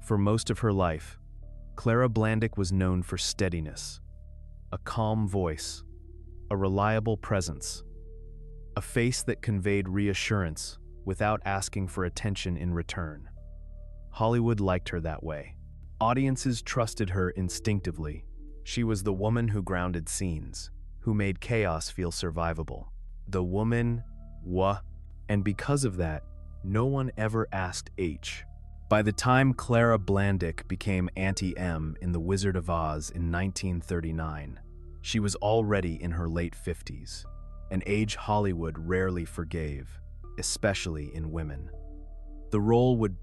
For most of her life, Clara Blandick was known for steadiness, a calm voice, a reliable presence, a face that conveyed reassurance without asking for attention in return. Hollywood liked her that way. Audiences trusted her instinctively. She was the woman who grounded scenes, who made chaos feel survivable. The woman, and because of that, no one ever asked H. By the time Clara Blandick became Auntie Em in The Wizard of Oz in 1939, she was already in her late 50s, an age Hollywood rarely forgave, especially in women. The role would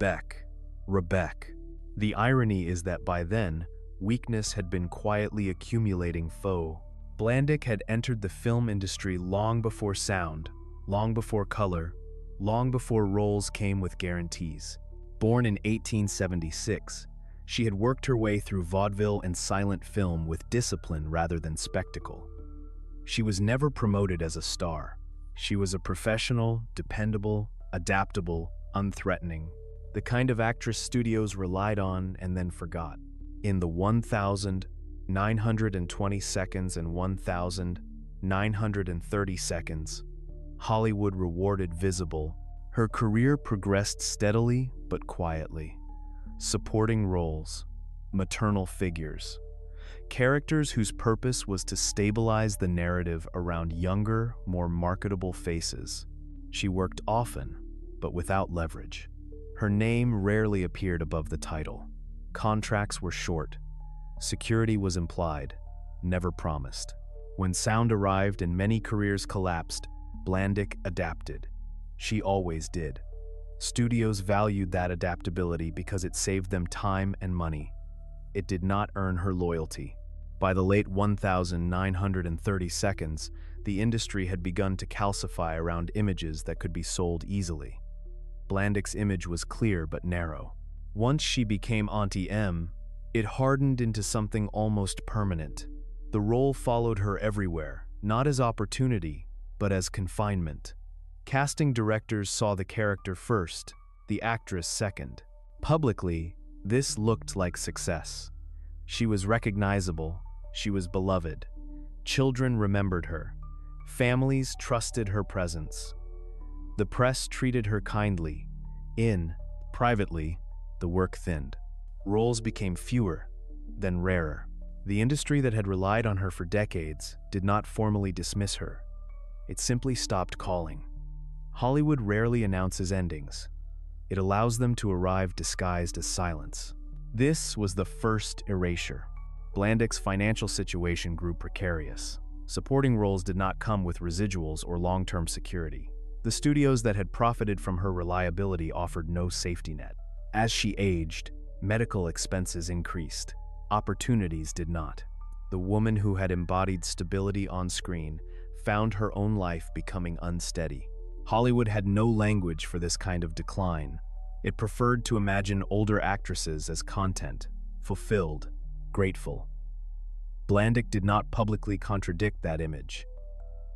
Rebecca. The irony is that by then, weakness had been quietly accumulating foe. Blandick had entered the film industry long before sound, long before color, long before roles came with guarantees. Born in 1876, she had worked her way through vaudeville and silent film with discipline rather than spectacle. She was never promoted as a star. She was a professional, dependable, adaptable, unthreatening, the kind of actress studios relied on and then forgot. In the 1,920 seconds and 1,930 seconds, Hollywood rewarded visible. Her career progressed steadily but quietly. Supporting roles, maternal figures, characters whose purpose was to stabilize the narrative around younger, more marketable faces. She worked often, but without leverage. Her name rarely appeared above the title. Contracts were short. Security was implied, never promised. When sound arrived and many careers collapsed, Blandick adapted. She always did. Studios valued that adaptability because it saved them time and money. It did not earn her loyalty. By the late 1,930 seconds, the industry had begun to calcify around images that could be sold easily. Blandick's image was clear but narrow. Once she became Auntie Em, it hardened into something almost permanent. The role followed her everywhere, not as opportunity, but as confinement. Casting directors saw the character first, the actress second. Publicly, this looked like success. She was recognizable, she was beloved. Children remembered her. Families trusted her presence. The press treated her kindly. Privately, the work thinned. Roles became fewer, then rarer. The industry that had relied on her for decades did not formally dismiss her. It simply stopped calling. Hollywood rarely announces endings. It allows them to arrive disguised as silence. This was the first erasure. Blandick's financial situation grew precarious. Supporting roles did not come with residuals or long-term security. The studios that had profited from her reliability offered no safety net. As she aged, medical expenses increased. Opportunities did not. The woman who had embodied stability on screen found her own life becoming unsteady. Hollywood had no language for this kind of decline. It preferred to imagine older actresses as content, fulfilled, grateful. Blandick did not publicly contradict that image.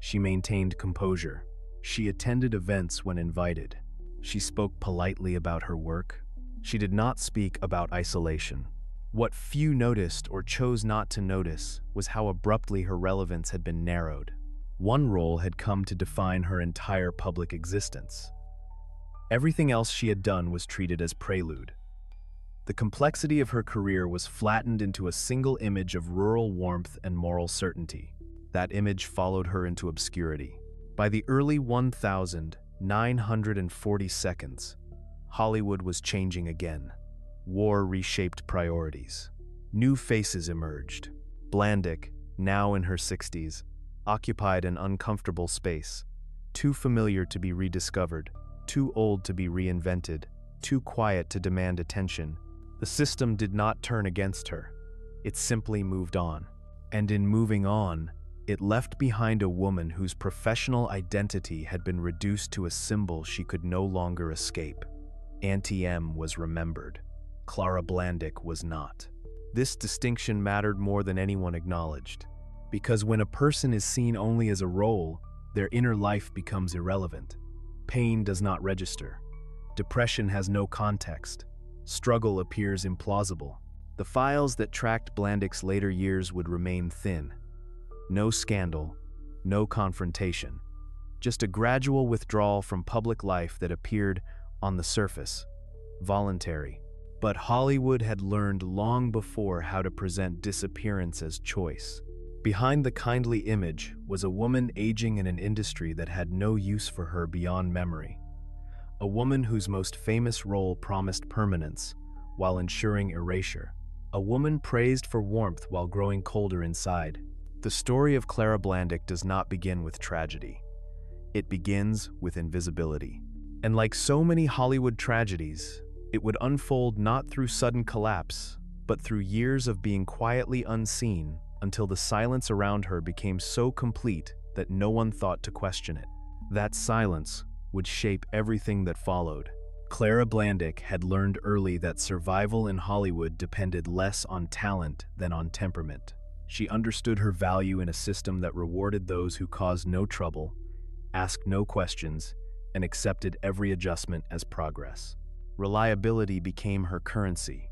She maintained composure. She attended events when invited. She spoke politely about her work. She did not speak about isolation. What few noticed or chose not to notice was how abruptly her relevance had been narrowed. One role had come to define her entire public existence. Everything else she had done was treated as prelude. The complexity of her career was flattened into a single image of rural warmth and moral certainty. That image followed her into obscurity. By the early 1,940 seconds, Hollywood was changing again. War reshaped priorities. New faces emerged. Blandick, now in her 60s, occupied an uncomfortable space, too familiar to be rediscovered, too old to be reinvented, too quiet to demand attention. The system did not turn against her. It simply moved on. And in moving on, it left behind a woman whose professional identity had been reduced to a symbol she could no longer escape. Auntie Em was remembered. Clara Blandick was not. This distinction mattered more than anyone acknowledged. Because when a person is seen only as a role, their inner life becomes irrelevant. Pain does not register. Depression has no context. struggle appears implausible. The files that tracked Blandick's later years would remain thin. No scandal, no confrontation, just a gradual withdrawal from public life that appeared, on the surface, voluntary. But Hollywood had learned long before how to present disappearance as choice. Behind the kindly image was a woman aging in an industry that had no use for her beyond memory. A woman whose most famous role promised permanence while ensuring erasure. A woman praised for warmth while growing colder inside. The story of Clara Blandick does not begin with tragedy. It begins with invisibility. And like so many Hollywood tragedies, it would unfold not through sudden collapse, but through years of being quietly unseen until the silence around her became so complete that no one thought to question it. That silence would shape everything that followed. Clara Blandick had learned early that survival in Hollywood depended less on talent than on temperament. She understood her value in a system that rewarded those who caused no trouble, asked no questions, and accepted every adjustment as progress. Reliability became her currency.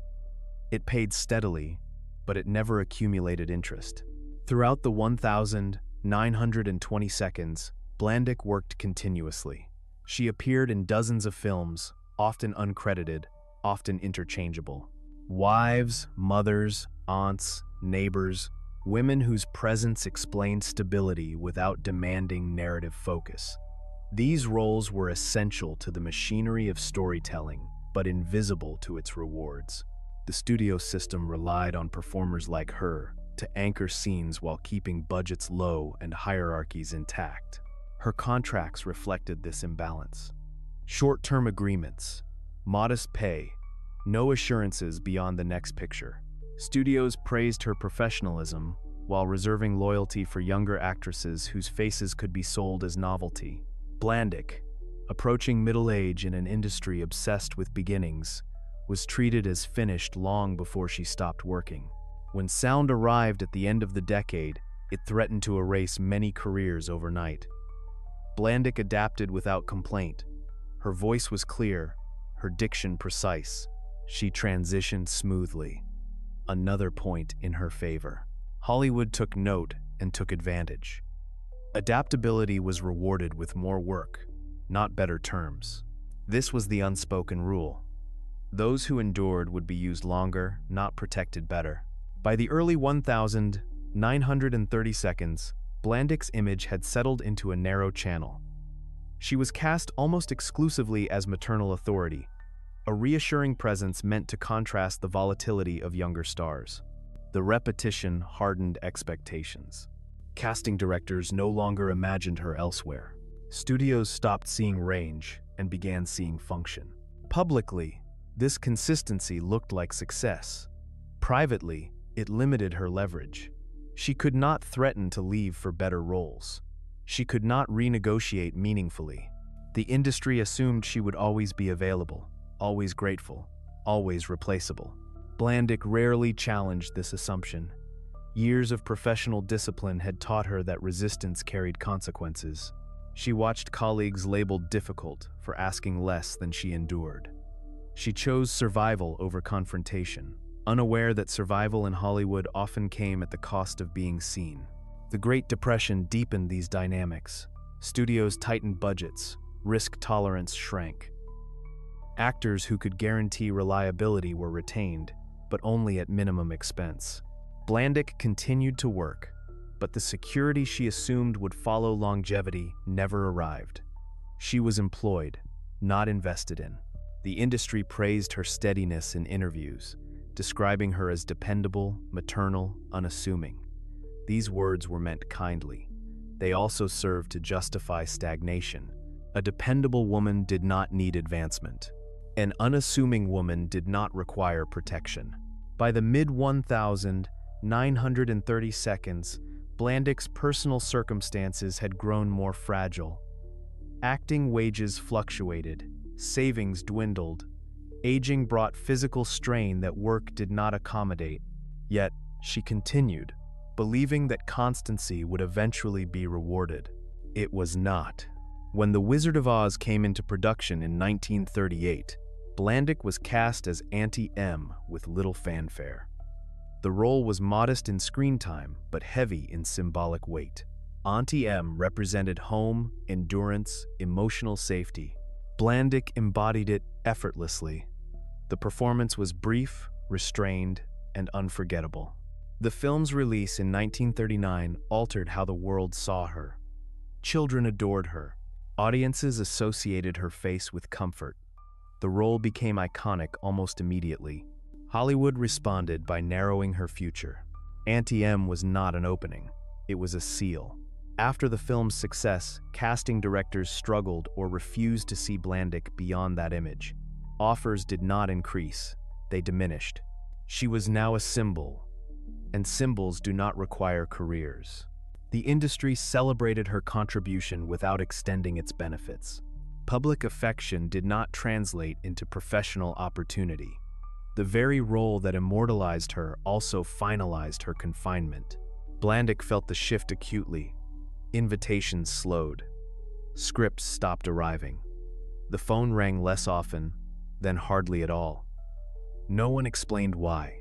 It paid steadily, but it never accumulated interest. Throughout the 1,920 seconds, Blandick worked continuously. She appeared in dozens of films, often uncredited, often interchangeable. Wives, mothers, aunts, neighbors, women whose presence explained stability without demanding narrative focus. These roles were essential to the machinery of storytelling, but invisible to its rewards. The studio system relied on performers like her to anchor scenes while keeping budgets low and hierarchies intact. Her contracts reflected this imbalance. Short-term agreements, modest pay, no assurances beyond the next picture. Studios praised her professionalism while reserving loyalty for younger actresses whose faces could be sold as novelty. Blandick, approaching middle age in an industry obsessed with beginnings, was treated as finished long before she stopped working. When sound arrived at the end of the decade, it threatened to erase many careers overnight. Blandick adapted without complaint. Her voice was clear, her diction precise. She transitioned smoothly. Another point in her favor. Hollywood took note and took advantage. Adaptability was rewarded with more work, not better terms. This was the unspoken rule. Those who endured would be used longer, not protected better. By the early 1,930 seconds, Blandick's image had settled into a narrow channel. She was cast almost exclusively as maternal authority, a reassuring presence meant to contrast the volatility of younger stars. The repetition hardened expectations. Casting directors no longer imagined her elsewhere. Studios stopped seeing range and began seeing function. Publicly, this consistency looked like success. Privately, it limited her leverage. She could not threaten to leave for better roles. She could not renegotiate meaningfully. The industry assumed she would always be available, always grateful, always replaceable. Blandick rarely challenged this assumption. Years of professional discipline had taught her that resistance carried consequences. She watched colleagues labeled difficult for asking less than she endured. She chose survival over confrontation, unaware that survival in Hollywood often came at the cost of being seen. The Great Depression deepened these dynamics. Studios tightened budgets, risk tolerance shrank. Actors who could guarantee reliability were retained, but only at minimum expense. Blandick continued to work, but the security she assumed would follow longevity never arrived. She was employed, not invested in. The industry praised her steadiness in interviews, describing her as dependable, maternal, unassuming. These words were meant kindly. They also served to justify stagnation. A dependable woman did not need advancement. An unassuming woman did not require protection. By the mid-1,930 seconds, Blandick's personal circumstances had grown more fragile. Acting wages fluctuated, savings dwindled. Aging brought physical strain that work did not accommodate. Yet, she continued, believing that constancy would eventually be rewarded. It was not. When The Wizard of Oz came into production in 1938, Blandick was cast as Auntie Em with little fanfare. The role was modest in screen time, but heavy in symbolic weight. Auntie Em represented home, endurance, emotional safety. Blandick embodied it effortlessly. The performance was brief, restrained, and unforgettable. The film's release in 1939 altered how the world saw her. Children adored her. Audiences associated her face with comfort. The role became iconic almost immediately. Hollywood responded by narrowing her future. Auntie Em was not an opening. It was a seal. After the film's success, casting directors struggled or refused to see Blandick beyond that image. Offers did not increase. They diminished. She was now a symbol, and symbols do not require careers. The industry celebrated her contribution without extending its benefits. Public affection did not translate into professional opportunity. The very role that immortalized her also finalized her confinement. Blandick felt the shift acutely. Invitations slowed. Scripts stopped arriving. The phone rang less often, then hardly at all. No one explained why.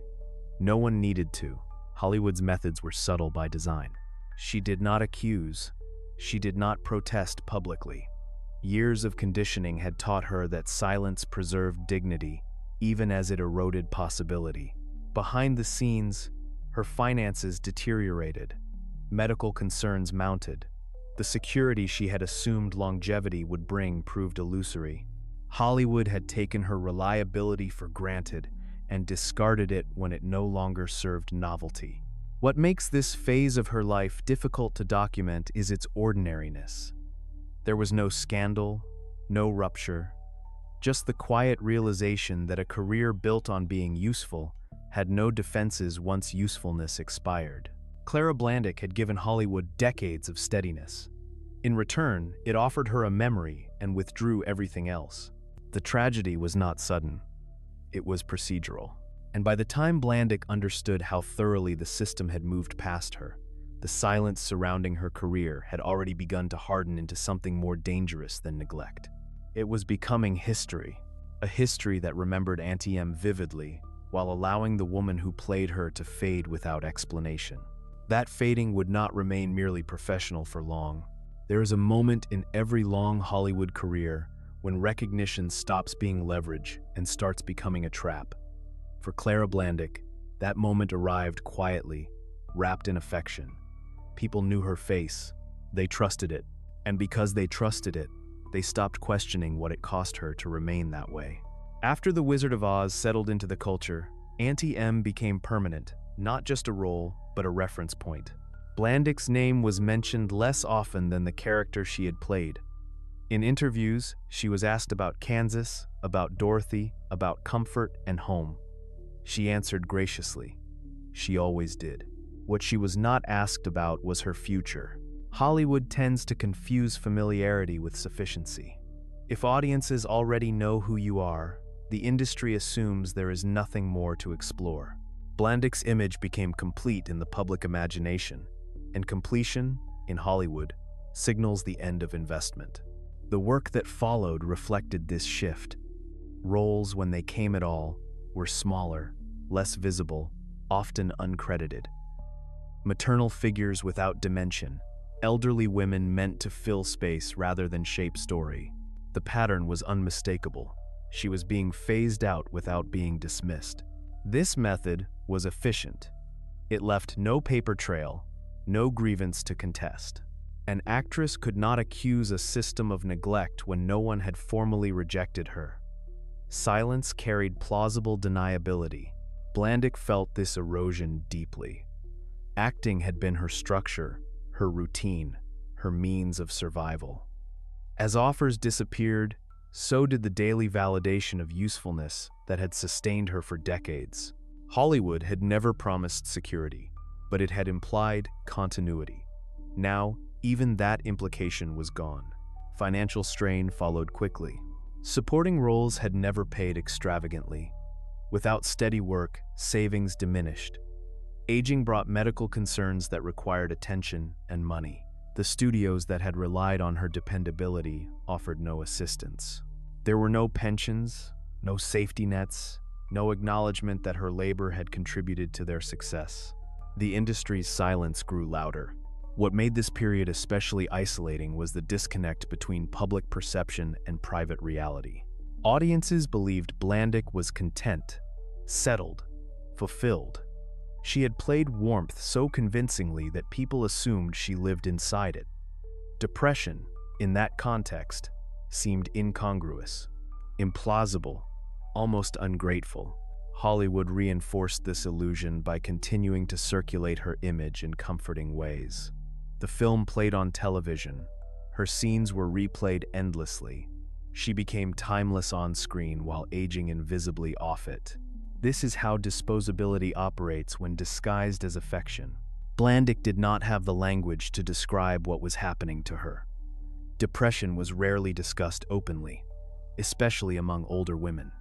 No one needed to. Hollywood's methods were subtle by design. She did not accuse. She did not protest publicly. Years of conditioning had taught her that silence preserved dignity, even as it eroded possibility. Behind the scenes, her finances deteriorated. Medical concerns mounted. The security she had assumed longevity would bring proved illusory. Hollywood had taken her reliability for granted and discarded it when it no longer served novelty. What makes this phase of her life difficult to document is its ordinariness. There was no scandal, no rupture, just the quiet realization that a career built on being useful had no defenses once usefulness expired. Clara Blandick had given Hollywood decades of steadiness. In return, it offered her a memory and withdrew everything else. The tragedy was not sudden. It was procedural. And by the time Blandick understood how thoroughly the system had moved past her, the silence surrounding her career had already begun to harden into something more dangerous than neglect. It was becoming history, a history that remembered Auntie Em vividly, while allowing the woman who played her to fade without explanation. That fading would not remain merely professional for long. There is a moment in every long Hollywood career when recognition stops being leverage and starts becoming a trap. For Clara Blandick, that moment arrived quietly, wrapped in affection. People knew her face. They trusted it. And because they trusted it, they stopped questioning what it cost her to remain that way. After The Wizard of Oz settled into the culture, Auntie Em became permanent, not just a role, but a reference point. Blandick's name was mentioned less often than the character she had played. In interviews, she was asked about Kansas, about Dorothy, about comfort and home. She answered graciously. She always did. What she was not asked about was her future. Hollywood tends to confuse familiarity with sufficiency. If audiences already know who you are, the industry assumes there is nothing more to explore. Blandick's image became complete in the public imagination, and completion, in Hollywood, signals the end of investment. The work that followed reflected this shift. Roles, when they came at all, were smaller, less visible, often uncredited. Maternal figures without dimension, elderly women meant to fill space rather than shape story. The pattern was unmistakable. She was being phased out without being dismissed. This method was efficient. It left no paper trail, no grievance to contest. An actress could not accuse a system of neglect when no one had formally rejected her. Silence carried plausible deniability. Blandick felt this erosion deeply. Acting had been her structure, her routine, her means of survival. As offers disappeared, so did the daily validation of usefulness that had sustained her for decades. Hollywood had never promised security, but it had implied continuity. Now, even that implication was gone. Financial strain followed quickly. Supporting roles had never paid extravagantly. Without steady work, savings diminished. Aging brought medical concerns that required attention and money. The studios that had relied on her dependability offered no assistance. There were no pensions, No safety nets, no acknowledgement that her labor had contributed to their success. The industry's silence grew louder. What made this period especially isolating was the disconnect between public perception and private reality. Audiences believed Blandick was content, settled, fulfilled. She had played warmth so convincingly that people assumed she lived inside it. Depression, in that context, seemed incongruous, implausible, almost ungrateful. Hollywood reinforced this illusion by continuing to circulate her image in comforting ways. The film played on television. Her scenes were replayed endlessly. She became timeless on screen while aging invisibly off it. This is how disposability operates when disguised as affection. Blandick did not have the language to describe what was happening to her. Depression was rarely discussed openly, especially among older women.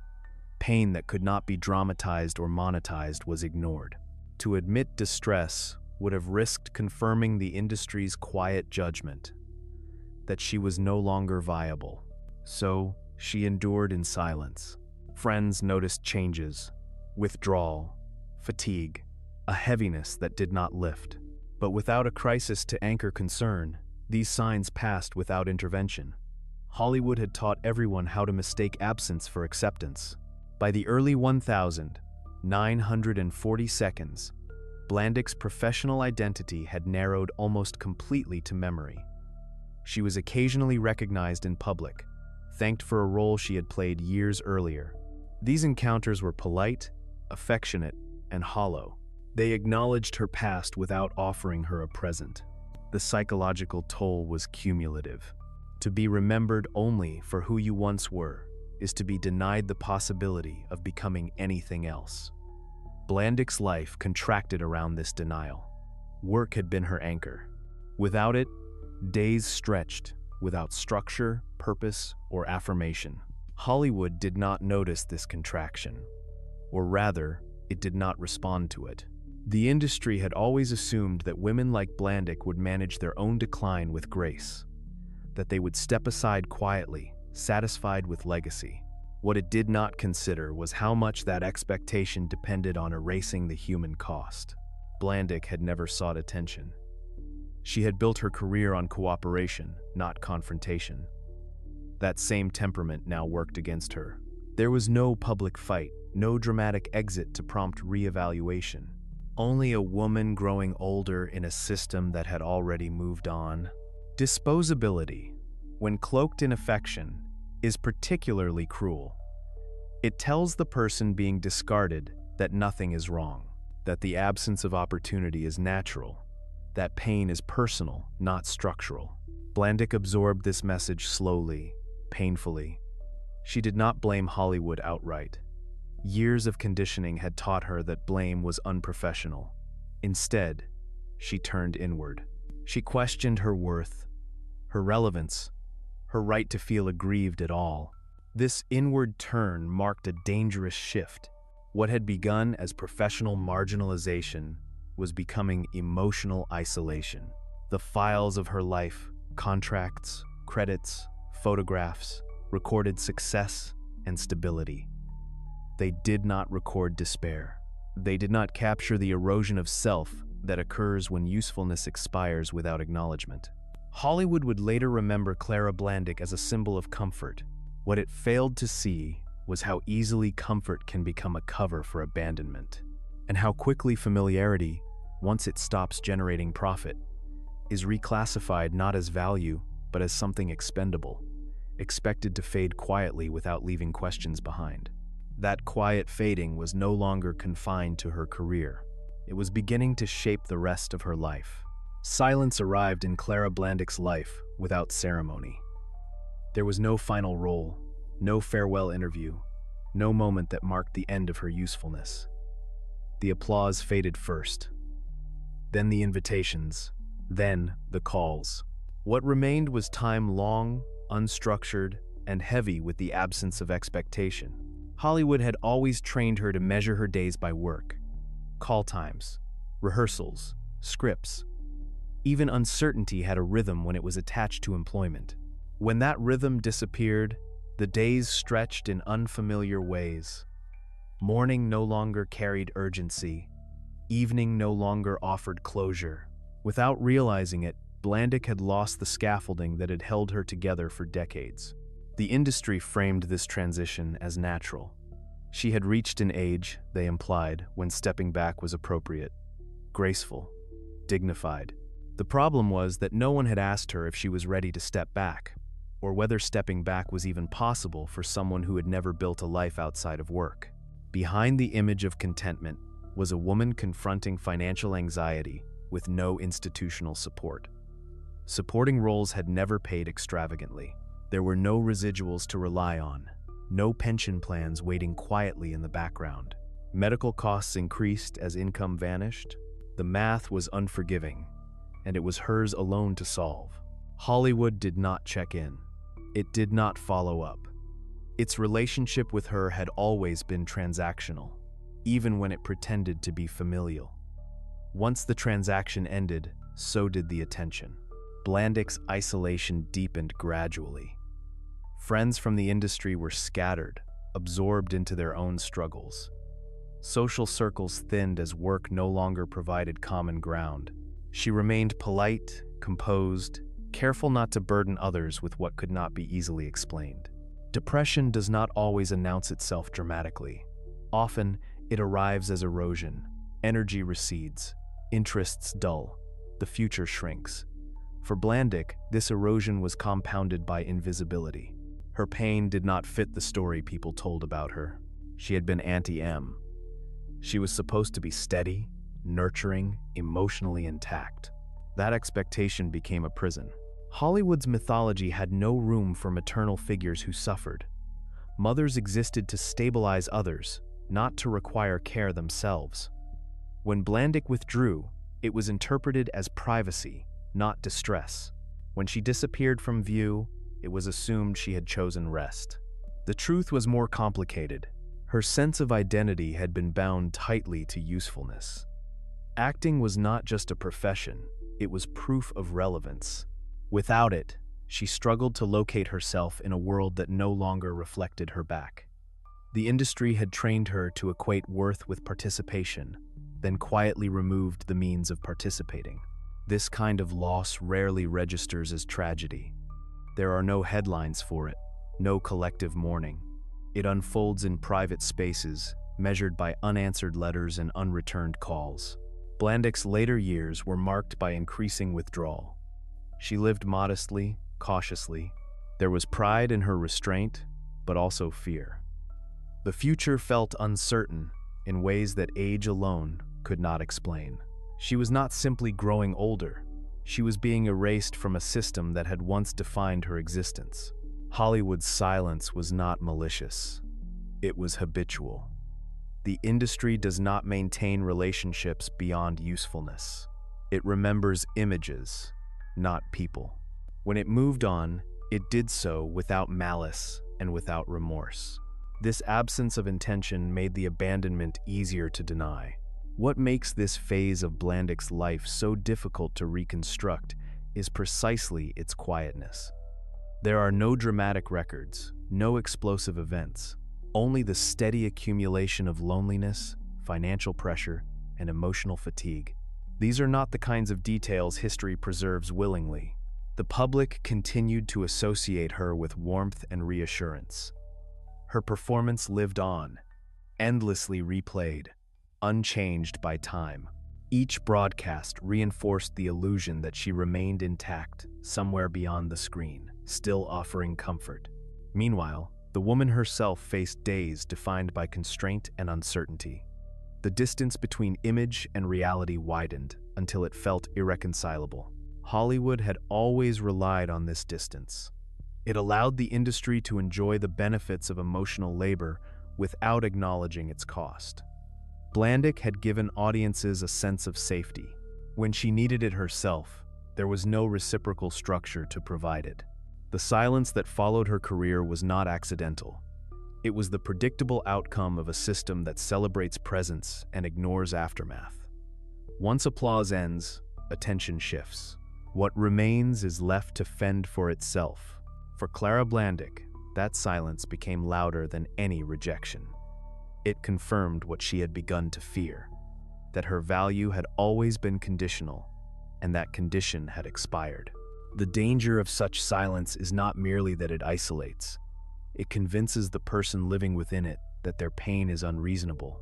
Pain that could not be dramatized or monetized was ignored. To admit distress would have risked confirming the industry's quiet judgment that she was no longer viable. So, she endured in silence. Friends noticed changes, withdrawal, fatigue, a heaviness that did not lift. But without a crisis to anchor concern, these signs passed without intervention. Hollywood had taught everyone how to mistake absence for acceptance. By the early 1942s, Blandick's professional identity had narrowed almost completely to memory. She was occasionally recognized in public, thanked for a role she had played years earlier. These encounters were polite, affectionate, and hollow. They acknowledged her past without offering her a present. The psychological toll was cumulative. To be remembered only for who you once were is to be denied the possibility of becoming anything else. Blandick's life contracted around this denial. Work had been her anchor. Without it, days stretched, without structure, purpose, or affirmation. Hollywood did not notice this contraction, or rather, it did not respond to it. The industry had always assumed that women like Blandick would manage their own decline with grace, that they would step aside quietly, satisfied with legacy. What it did not consider was how much that expectation depended on erasing the human cost. Blandick had never sought attention. She had built her career on cooperation, not confrontation. That same temperament now worked against her. There was no public fight, no dramatic exit to prompt re-evaluation. Only a woman growing older in a system that had already moved on. Disposability, when cloaked in affection, is particularly cruel. It tells the person being discarded that nothing is wrong, that the absence of opportunity is natural, that pain is personal, not structural. Blandick absorbed this message slowly, painfully. She did not blame Hollywood outright. Years of conditioning had taught her that blame was unprofessional. Instead, she turned inward. She questioned her worth, her relevance, her right to feel aggrieved at all. This inward turn marked a dangerous shift. What had begun as professional marginalization was becoming emotional isolation. The files of her life, contracts, credits, photographs, recorded success and stability. They did not record despair. They did not capture the erosion of self that occurs when usefulness expires without acknowledgement. Hollywood would later remember Clara Blandick as a symbol of comfort. What it failed to see was how easily comfort can become a cover for abandonment, and how quickly familiarity, once it stops generating profit, is reclassified not as value, but as something expendable, expected to fade quietly without leaving questions behind. That quiet fading was no longer confined to her career. It was beginning to shape the rest of her life. Silence arrived in Clara Blandick's life without ceremony. There was no final role, no farewell interview, no moment that marked the end of her usefulness. The applause faded first, then the invitations, then the calls. What remained was time long, unstructured, and heavy with the absence of expectation. Hollywood had always trained her to measure her days by work, call times, rehearsals, scripts. Even uncertainty had a rhythm when it was attached to employment. When that rhythm disappeared, The days stretched in unfamiliar ways. Morning no longer carried urgency. Evening no longer offered closure. Without realizing it, Blandick had lost the scaffolding that had held her together for decades. The industry framed this transition as natural. She had reached an age, they implied, when stepping back was appropriate, graceful, dignified. The problem was that no one had asked her if she was ready to step back, or whether stepping back was even possible for someone who had never built a life outside of work. Behind the image of contentment was a woman confronting financial anxiety with no institutional support. Supporting roles had never paid extravagantly. There were no residuals to rely on, no pension plans waiting quietly in the background. Medical costs increased as income vanished. The math was unforgiving, and it was hers alone to solve. Hollywood did not check in. It did not follow up. Its relationship with her had always been transactional, even when it pretended to be familial. Once the transaction ended, so did the attention. Blandick's isolation deepened gradually. Friends from the industry were scattered, absorbed into their own struggles. Social circles thinned as work no longer provided common ground. She remained polite, composed, careful not to burden others with what could not be easily explained. Depression does not always announce itself dramatically. Often, it arrives as erosion. Energy recedes, interests dull, the future shrinks. For Blandick, this erosion was compounded by invisibility. Her pain did not fit the story people told about her. She had been Auntie Em. She was supposed to be steady, nurturing, emotionally intact. That expectation became a prison. Hollywood's mythology had no room for maternal figures who suffered. Mothers existed to stabilize others, not to require care themselves. When Blandick withdrew, it was interpreted as privacy, not distress. When she disappeared from view, it was assumed she had chosen rest. The truth was more complicated. Her sense of identity had been bound tightly to usefulness. Acting was not just a profession, it was proof of relevance. Without it, she struggled to locate herself in a world that no longer reflected her back. The industry had trained her to equate worth with participation, then quietly removed the means of participating. This kind of loss rarely registers as tragedy. There are no headlines for it, no collective mourning. It unfolds in private spaces, measured by unanswered letters and unreturned calls. Blandick's later years were marked by increasing withdrawal. She lived modestly, cautiously. There was pride in her restraint, but also fear. The future felt uncertain in ways that age alone could not explain. She was not simply growing older. She was being erased from a system that had once defined her existence. Hollywood's silence was not malicious. It was habitual. The industry does not maintain relationships beyond usefulness. It remembers images, not people. When it moved on, it did so without malice and without remorse. This absence of intention made the abandonment easier to deny. What makes this phase of Blandick's life so difficult to reconstruct is precisely its quietness. There are no dramatic records, no explosive events, only the steady accumulation of loneliness, financial pressure, and emotional fatigue. These are not the kinds of details history preserves willingly. The public continued to associate her with warmth and reassurance. Her performance lived on, endlessly replayed, unchanged by time. Each broadcast reinforced the illusion that she remained intact somewhere beyond the screen, still offering comfort. Meanwhile, the woman herself faced days defined by constraint and uncertainty. The distance between image and reality widened until it felt irreconcilable. Hollywood had always relied on this distance. It allowed the industry to enjoy the benefits of emotional labor without acknowledging its cost. Blandick had given audiences a sense of safety. When she needed it herself, there was no reciprocal structure to provide it. The silence that followed her career was not accidental. It was the predictable outcome of a system that celebrates presence and ignores aftermath. Once applause ends, attention shifts. What remains is left to fend for itself. For Clara Blandick, that silence became louder than any rejection. It confirmed what she had begun to fear, that her value had always been conditional, and that condition had expired. The danger of such silence is not merely that it isolates. It convinces the person living within it that their pain is unreasonable,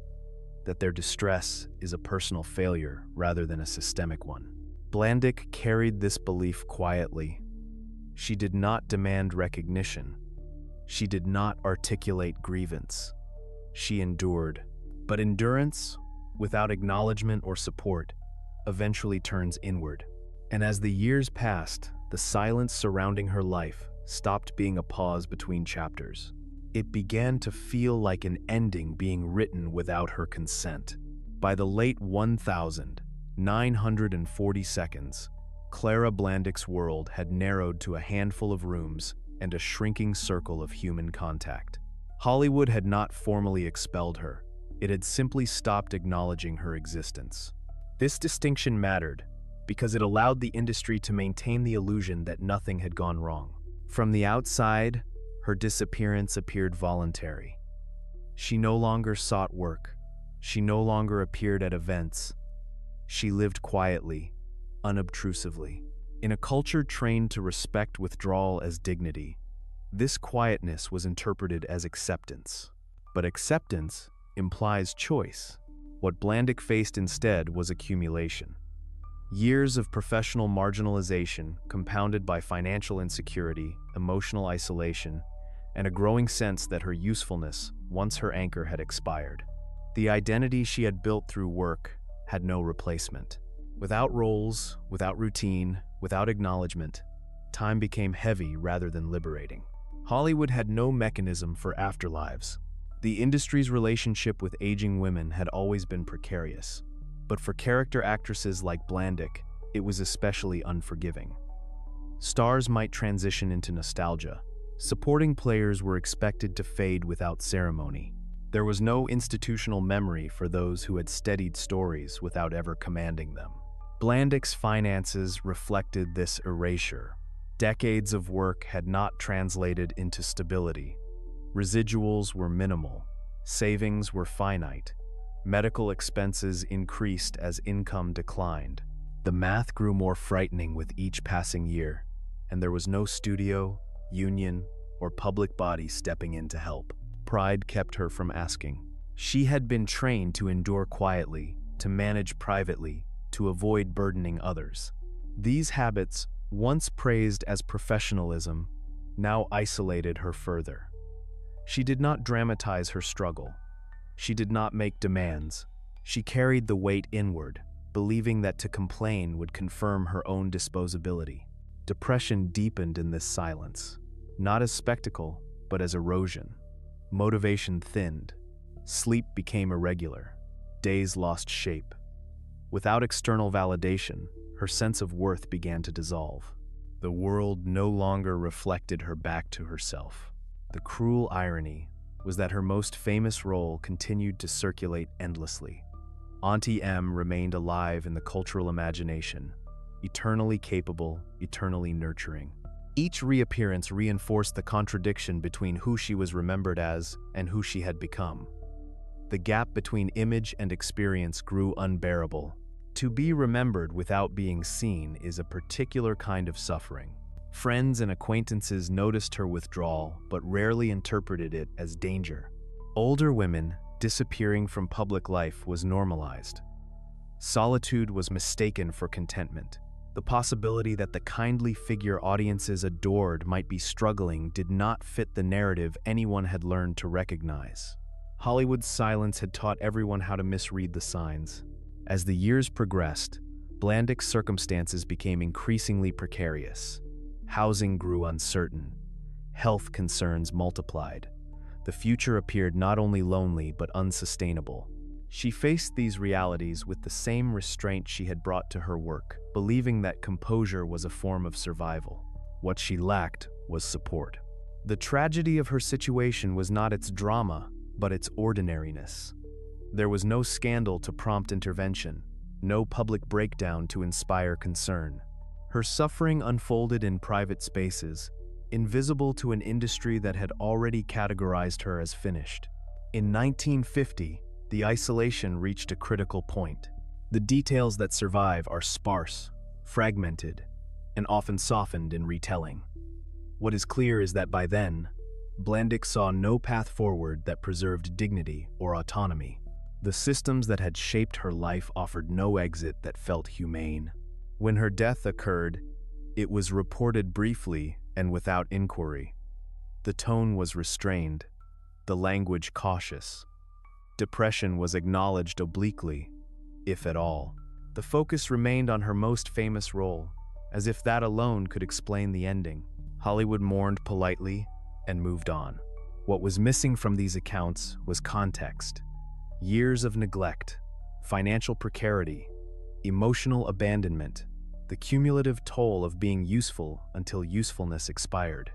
that their distress is a personal failure rather than a systemic one. Blandick carried this belief quietly. She did not demand recognition. She did not articulate grievance. She endured. But endurance, without acknowledgement or support, eventually turns inward. And as the years passed, the silence surrounding her life stopped being a pause between chapters. It began to feel like an ending being written without her consent. By the late 1940s, Clara Blandick's world had narrowed to a handful of rooms and a shrinking circle of human contact. Hollywood had not formally expelled her. It had simply stopped acknowledging her existence. This distinction mattered because it allowed the industry to maintain the illusion that nothing had gone wrong. From the outside, her disappearance appeared voluntary. She no longer sought work. She no longer appeared at events. She lived quietly, unobtrusively. In a culture trained to respect withdrawal as dignity, this quietness was interpreted as acceptance. But acceptance implies choice. What Blandick faced instead was accumulation. Years of professional marginalization compounded by financial insecurity, emotional isolation, and a growing sense that her usefulness, once her anchor, had expired. The identity she had built through work had no replacement. Without roles, without routine, without acknowledgement, time became heavy rather than liberating. Hollywood had no mechanism for afterlives. The industry's relationship with aging women had always been precarious. But for character actresses like Blandick, it was especially unforgiving. Stars might transition into nostalgia. Supporting players were expected to fade without ceremony. There was no institutional memory for those who had steadied stories without ever commanding them. Blandick's finances reflected this erasure. Decades of work had not translated into stability. Residuals were minimal. Savings were finite. Medical expenses increased as income declined. The math grew more frightening with each passing year, and there was no studio, union, or public body stepping in to help. Pride kept her from asking. She had been trained to endure quietly, to manage privately, to avoid burdening others. These habits, once praised as professionalism, now isolated her further. She did not dramatize her struggle. She did not make demands. She carried the weight inward, believing that to complain would confirm her own disposability. Depression deepened in this silence, not as spectacle, but as erosion. Motivation thinned. Sleep became irregular. Days lost shape. Without external validation, her sense of worth began to dissolve. The world no longer reflected her back to herself. The cruel irony was that her most famous role continued to circulate endlessly. Auntie Em remained alive in the cultural imagination, eternally capable, eternally nurturing. Each reappearance reinforced the contradiction between who she was remembered as and who she had become. The gap between image and experience grew unbearable. To be remembered without being seen is a particular kind of suffering. Friends and acquaintances noticed her withdrawal, but rarely interpreted it as danger. Older women disappearing from public life was normalized. Solitude was mistaken for contentment. The possibility that the kindly figure audiences adored might be struggling did not fit the narrative anyone had learned to recognize. Hollywood's silence had taught everyone how to misread the signs. As the years progressed, Blandick's circumstances became increasingly precarious. Housing grew uncertain. Health concerns multiplied. The future appeared not only lonely but unsustainable. She faced these realities with the same restraint she had brought to her work, believing that composure was a form of survival. What she lacked was support. The tragedy of her situation was not its drama, but its ordinariness. There was no scandal to prompt intervention, no public breakdown to inspire concern. Her suffering unfolded in private spaces, invisible to an industry that had already categorized her as finished. In 1950, the isolation reached a critical point. The details that survive are sparse, fragmented, and often softened in retelling. What is clear is that by then, Blandick saw no path forward that preserved dignity or autonomy. The systems that had shaped her life offered no exit that felt humane. When her death occurred, it was reported briefly and without inquiry. The tone was restrained, the language cautious. Depression was acknowledged obliquely, if at all. The focus remained on her most famous role, as if that alone could explain the ending. Hollywood mourned politely and moved on. What was missing from these accounts was context. Years of neglect, financial precarity, emotional abandonment, the cumulative toll of being useful until usefulness expired.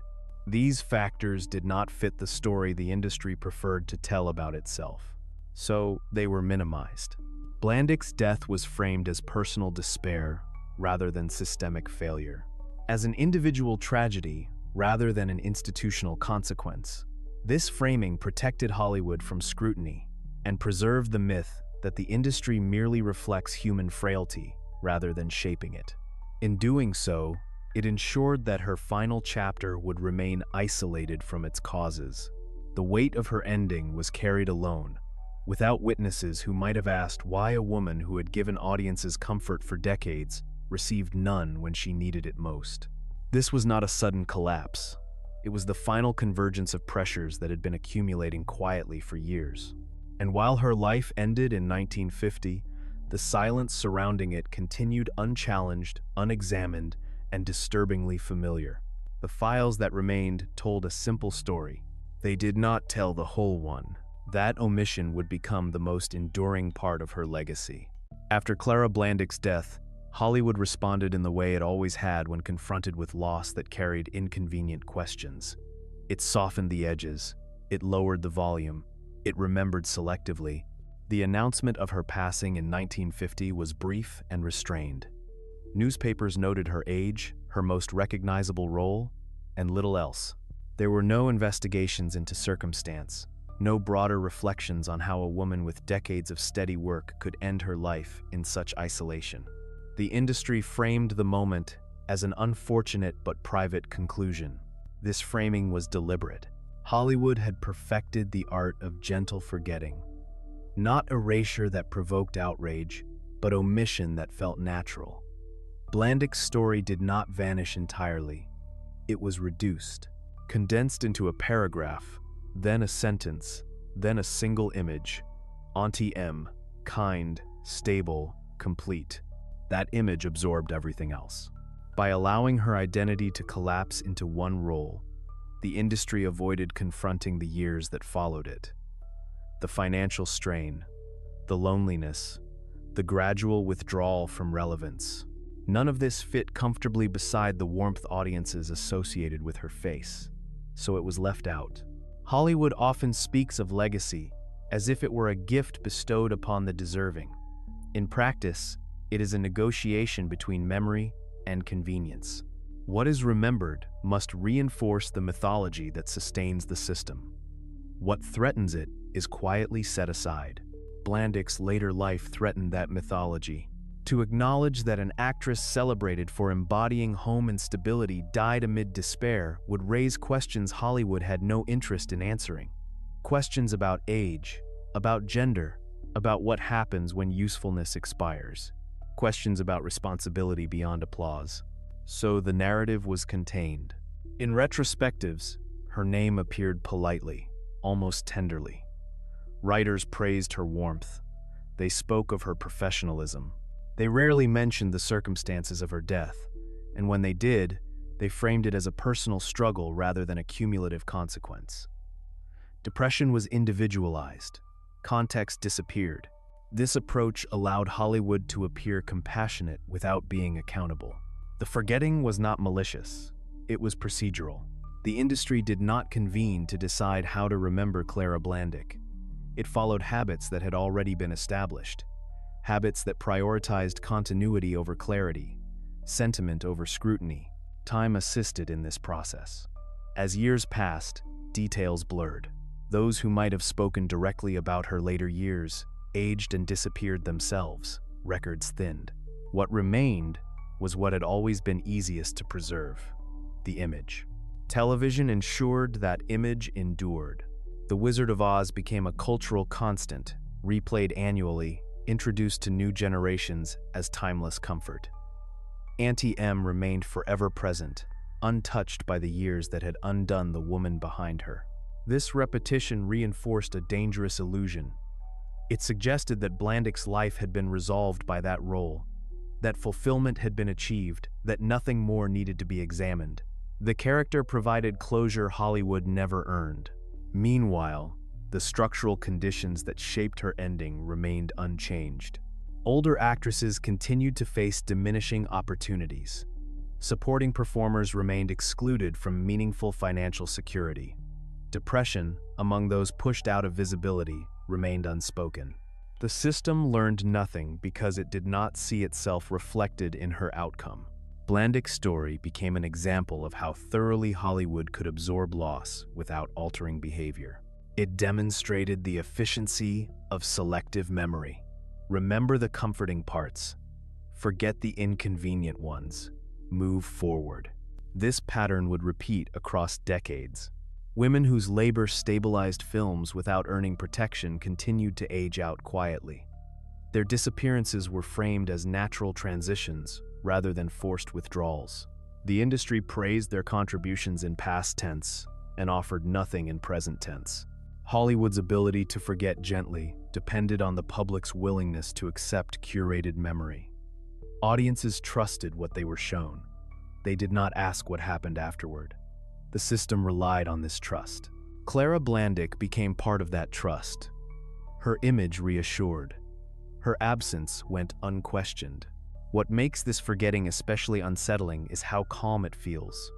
These factors did not fit the story the industry preferred to tell about itself, so they were minimized. Blandick's death was framed as personal despair rather than systemic failure, as an individual tragedy rather than an institutional consequence. This framing protected Hollywood from scrutiny and preserved the myth that the industry merely reflects human frailty rather than shaping it. In doing so, it ensured that her final chapter would remain isolated from its causes. The weight of her ending was carried alone, without witnesses who might have asked why a woman who had given audiences comfort for decades received none when she needed it most. This was not a sudden collapse. It was the final convergence of pressures that had been accumulating quietly for years. And while her life ended in 1950, the silence surrounding it continued unchallenged, unexamined, and disturbingly familiar. The files that remained told a simple story. They did not tell the whole one. That omission would become the most enduring part of her legacy. After Clara Blandick's death, Hollywood responded in the way it always had when confronted with loss that carried inconvenient questions. It softened the edges, it lowered the volume, it remembered selectively. The announcement of her passing in 1950 was brief and restrained. Newspapers noted her age, her most recognizable role, and little else. There were no investigations into circumstance, no broader reflections on how a woman with decades of steady work could end her life in such isolation. The industry framed the moment as an unfortunate but private conclusion. This framing was deliberate. Hollywood had perfected the art of gentle forgetting. Not erasure that provoked outrage, but omission that felt natural. Blandick's story did not vanish entirely. It was reduced, condensed into a paragraph, then a sentence, then a single image. Auntie Em, kind, stable, complete. That image absorbed everything else. By allowing her identity to collapse into one role, the industry avoided confronting the years that followed it. The financial strain, the loneliness, the gradual withdrawal from relevance. None of this fit comfortably beside the warmth audiences associated with her face, so it was left out. Hollywood often speaks of legacy as if it were a gift bestowed upon the deserving. In practice, it is a negotiation between memory and convenience. What is remembered must reinforce the mythology that sustains the system. What threatens it is quietly set aside. Blandick's later life threatened that mythology. To acknowledge that an actress celebrated for embodying home and stability died amid despair would raise questions Hollywood had no interest in answering. Questions about age, about gender, about what happens when usefulness expires. Questions about responsibility beyond applause. So the narrative was contained. In retrospectives, her name appeared politely, almost tenderly. Writers praised her warmth. They spoke of her professionalism. They rarely mentioned the circumstances of her death, and when they did, they framed it as a personal struggle rather than a cumulative consequence. Depression was individualized. Context disappeared. This approach allowed Hollywood to appear compassionate without being accountable. The forgetting was not malicious. It was procedural. The industry did not convene to decide how to remember Clara Blandick. It followed habits that had already been established. Habits that prioritized continuity over clarity, sentiment over scrutiny. Time assisted in this process. As years passed, details blurred. Those who might have spoken directly about her later years aged and disappeared themselves, records thinned. What remained was what had always been easiest to preserve: the image. Television ensured that image endured. The Wizard of Oz became a cultural constant, replayed annually, introduced to new generations as timeless comfort. Auntie Em remained forever present, untouched by the years that had undone the woman behind her. This repetition reinforced a dangerous illusion. It suggested that Blandick's life had been resolved by that role, that fulfillment had been achieved, that nothing more needed to be examined. The character provided closure Hollywood never earned. Meanwhile, the structural conditions that shaped her ending remained unchanged. Older actresses continued to face diminishing opportunities. Supporting performers remained excluded from meaningful financial security. Depression, among those pushed out of visibility, remained unspoken. The system learned nothing because it did not see itself reflected in her outcome. Blandick's story became an example of how thoroughly Hollywood could absorb loss without altering behavior. It demonstrated the efficiency of selective memory. Remember the comforting parts. Forget the inconvenient ones. Move forward. This pattern would repeat across decades. Women whose labor stabilized films without earning protection continued to age out quietly. Their disappearances were framed as natural transitions rather than forced withdrawals. The industry praised their contributions in past tense and offered nothing in present tense. Hollywood's ability to forget gently depended on the public's willingness to accept curated memory. Audiences trusted what they were shown. They did not ask what happened afterward. The system relied on this trust. Clara Blandick became part of that trust. Her image reassured. Her absence went unquestioned. What makes this forgetting especially unsettling is how calm it feels.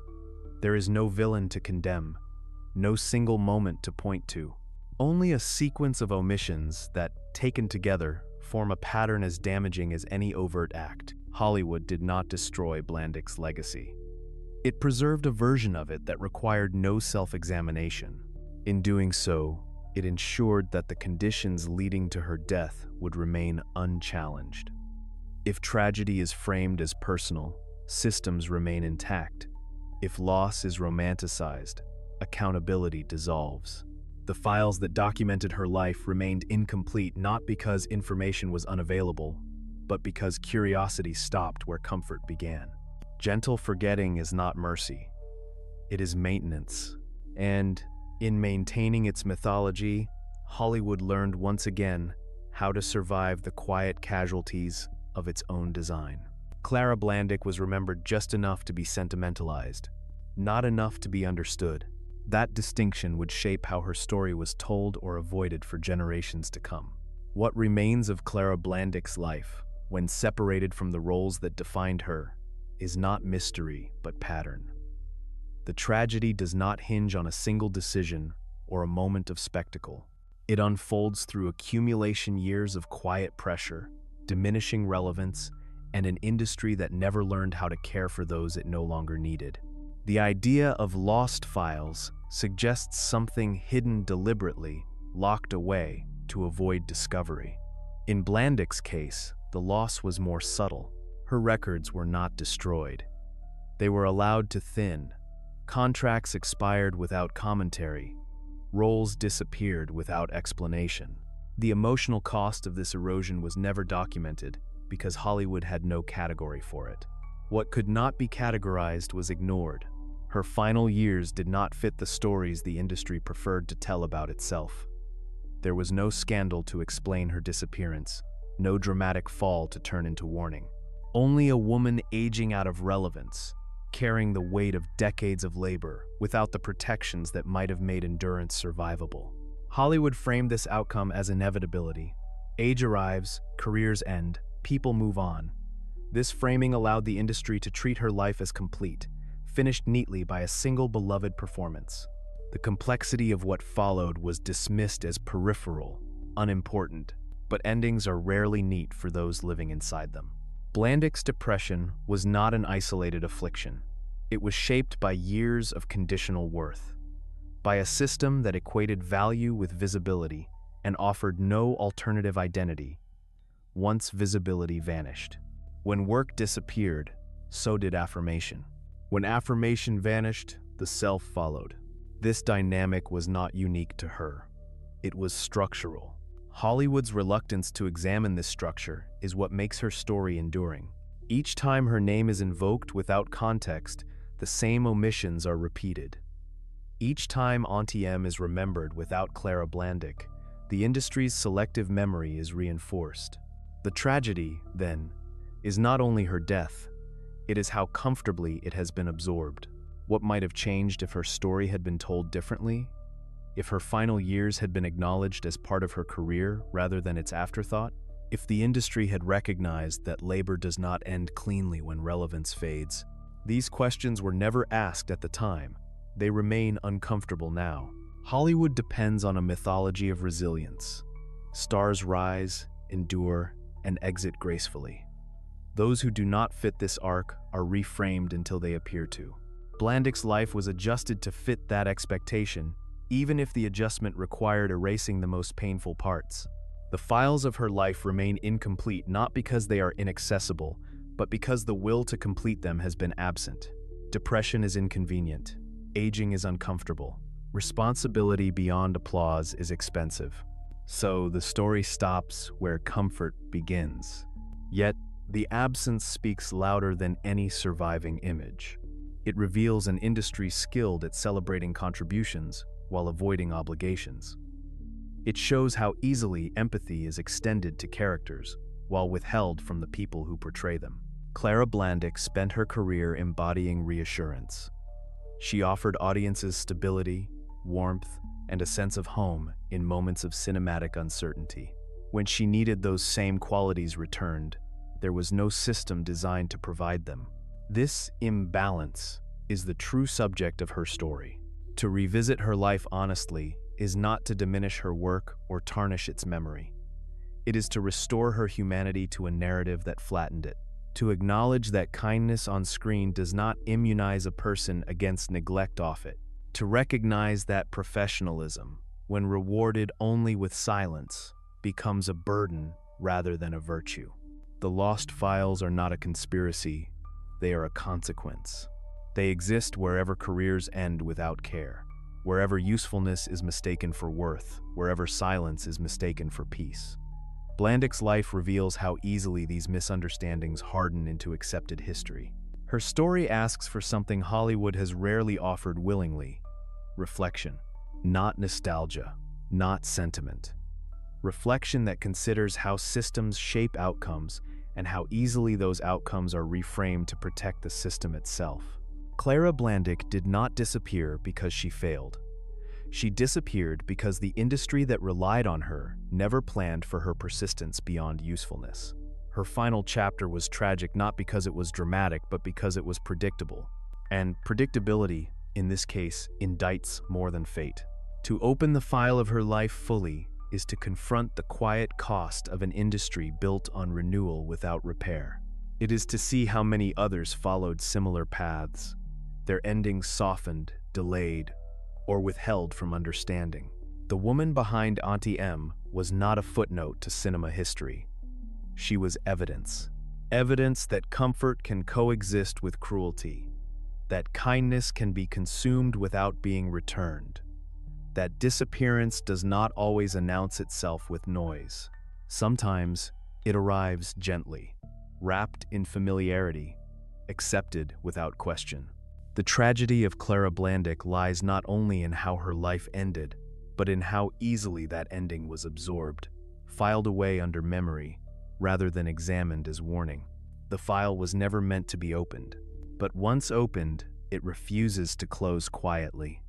There is no villain to condemn, no single moment to point to. Only a sequence of omissions that, taken together, form a pattern as damaging as any overt act. Hollywood did not destroy Blandick's legacy. It preserved a version of it that required no self-examination. In doing so, it ensured that the conditions leading to her death would remain unchallenged. If tragedy is framed as personal, systems remain intact. If loss is romanticized, accountability dissolves. The files that documented her life remained incomplete not because information was unavailable, but because curiosity stopped where comfort began. Gentle forgetting is not mercy. It is maintenance. And in maintaining its mythology, Hollywood learned once again how to survive the quiet casualties of its own design. Clara Blandick was remembered just enough to be sentimentalized, not enough to be understood. That distinction would shape how her story was told or avoided for generations to come. What remains of Clara Blandick's life, when separated from the roles that defined her, is not mystery but pattern. The tragedy does not hinge on a single decision or a moment of spectacle. It unfolds through accumulation years of quiet pressure, diminishing relevance, and an industry that never learned how to care for those it no longer needed. The idea of lost files suggests something hidden deliberately, locked away to avoid discovery. In Blandick's case, the loss was more subtle. Her records were not destroyed. They were allowed to thin. Contracts expired without commentary. Roles disappeared without explanation. The emotional cost of this erosion was never documented because Hollywood had no category for it. What could not be categorized was ignored. Her final years did not fit the stories the industry preferred to tell about itself. There was no scandal to explain her disappearance, no dramatic fall to turn into warning. Only a woman aging out of relevance, carrying the weight of decades of labor without the protections that might have made endurance survivable. Hollywood framed this outcome as inevitability. Age arrives, careers end, people move on. This framing allowed the industry to treat her life as complete, finished neatly by a single beloved performance. The complexity of what followed was dismissed as peripheral, unimportant, but endings are rarely neat for those living inside them. Blandick's depression was not an isolated affliction. It was shaped by years of conditional worth, by a system that equated value with visibility and offered no alternative identity once visibility vanished. When work disappeared, so did affirmation. When affirmation vanished, the self followed. This dynamic was not unique to her. It was structural. Hollywood's reluctance to examine this structure is what makes her story enduring. Each time her name is invoked without context, the same omissions are repeated. Each time Auntie Em is remembered without Clara Blandick, the industry's selective memory is reinforced. The tragedy, then, is not only her death, it is how comfortably it has been absorbed. What might have changed if her story had been told differently? If her final years had been acknowledged as part of her career rather than its afterthought? If the industry had recognized that labor does not end cleanly when relevance fades? These questions were never asked at the time. They remain uncomfortable now. Hollywood depends on a mythology of resilience. Stars rise, endure, and exit gracefully. Those who do not fit this arc are reframed until they appear to. Blandick's life was adjusted to fit that expectation, even if the adjustment required erasing the most painful parts. The files of her life remain incomplete not because they are inaccessible, but because the will to complete them has been absent. Depression is inconvenient. Aging is uncomfortable. Responsibility beyond applause is expensive. So the story stops where comfort begins. Yet, the absence speaks louder than any surviving image. It reveals an industry skilled at celebrating contributions while avoiding obligations. It shows how easily empathy is extended to characters while withheld from the people who portray them. Clara Blandick spent her career embodying reassurance. She offered audiences stability, warmth, and a sense of home in moments of cinematic uncertainty. When she needed those same qualities returned, there was no system designed to provide them. This imbalance is the true subject of her story. To revisit her life honestly is not to diminish her work or tarnish its memory. It is to restore her humanity to a narrative that flattened it. To acknowledge that kindness on screen does not immunize a person against neglect off it. To recognize that professionalism, when rewarded only with silence, becomes a burden rather than a virtue. The lost files are not a conspiracy, they are a consequence. They exist wherever careers end without care, wherever usefulness is mistaken for worth, wherever silence is mistaken for peace. Blandick's life reveals how easily these misunderstandings harden into accepted history. Her story asks for something Hollywood has rarely offered willingly: reflection. Not nostalgia, not sentiment. Reflection that considers how systems shape outcomes and how easily those outcomes are reframed to protect the system itself. Clara Blandick did not disappear because she failed. She disappeared because the industry that relied on her never planned for her persistence beyond usefulness. Her final chapter was tragic not because it was dramatic, but because it was predictable. And predictability, in this case, indicts more than fate. To open the file of her life fully is to confront the quiet cost of an industry built on renewal without repair. It is to see how many others followed similar paths, their endings softened, delayed, or withheld from understanding. The woman behind Auntie Em was not a footnote to cinema history. She was evidence. Evidence that comfort can coexist with cruelty, that kindness can be consumed without being returned, that disappearance does not always announce itself with noise. Sometimes it arrives gently, wrapped in familiarity, accepted without question. The tragedy of Clara Blandick lies not only in how her life ended, but in how easily that ending was absorbed, filed away under memory, rather than examined as warning. The file was never meant to be opened, but once opened, it refuses to close quietly.